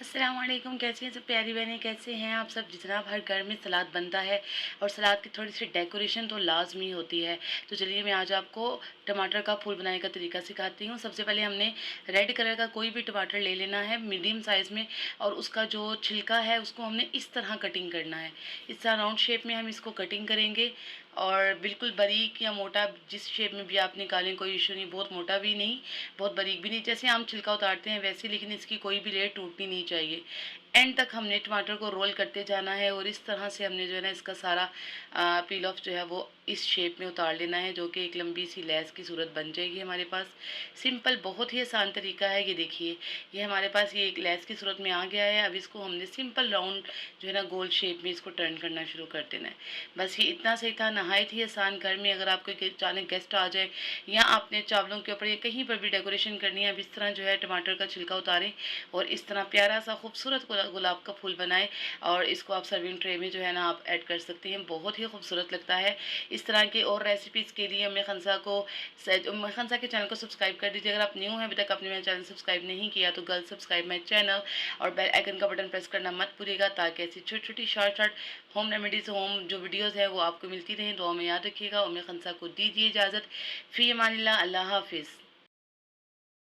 अस्सलाम वालेकुम। कैसी हैं सब प्यारी बहनें, कैसे हैं आप सब। जनाब, हर घर में सलाद बनता है और सलाद की थोड़ी सी डेकोरेशन तो लाजमी होती है। तो चलिए मैं आज आपको टमाटर का फूल बनाने का तरीका सिखाती हूँ। सबसे पहले हमने रेड कलर का कोई भी टमाटर ले लेना है मीडियम साइज़ में, और उसका जो छिलका है उसको हमने इस तरह कटिंग करना है। इस तरह राउंड शेप में हम इसको कटिंग करेंगे, और बिल्कुल बारीक या मोटा जिस शेप में भी आप निकालें कोई इशू नहीं। बहुत मोटा भी नहीं, बहुत बारीक भी नहीं, जैसे हम छिलका उतारते हैं वैसे, लेकिन इसकी कोई भी लेयर टूटनी नहीं चाहिए। एंड तक हमने टमाटर को रोल करते जाना है, और इस तरह से हमने जो है ना इसका सारा पील ऑफ जो है वो इस शेप में उतार लेना है, जो कि एक लंबी सी लेस की सूरत बन जाएगी हमारे पास। सिंपल, बहुत ही आसान तरीका है। ये देखिए, ये हमारे पास ये एक लेस की सूरत में आ गया है। अब इसको हमने सिंपल राउंड जो है ना गोल शेप में इसको टर्न करना शुरू कर देना है। बस ये इतना सही था, नहायत ही आसान। घर में अगर आपको अचानक गेस्ट आ जाए या आपने चावलों के ऊपर या कहीं पर भी डेकोरेशन करनी है, अब इस तरह जो है टमाटर का छिलका उतारें और इस तरह प्यारा सा खूबसूरत गुलाब का फूल बनाएं, और इसको आप सर्विंग ट्रे में जो है ना आप ऐड कर सकते हैं। बहुत ही खूबसूरत लगता है। इस तरह की और रेसिपीज़ के लिए उम्मे खनसा के चैनल को सब्सक्राइब कर दीजिए। अगर आप न्यू हैं, अभी तक आपने मेरा चैनल सब्सक्राइब नहीं किया तो गर्ल सब्सक्राइब माई चैनल, और बेल आइकन का बटन प्रेस करना मत भूलिएगा, ताकि ऐसी छोटी छोटी short short home remedies, home जो वीडियोज़ है वो आपको मिलती रहें। दुआ में याद रखिएगा। उम्मे खनसा को दीजिए इजाज़त। फ़ी अमानिल्लाह। अल्लाह हाफिज़।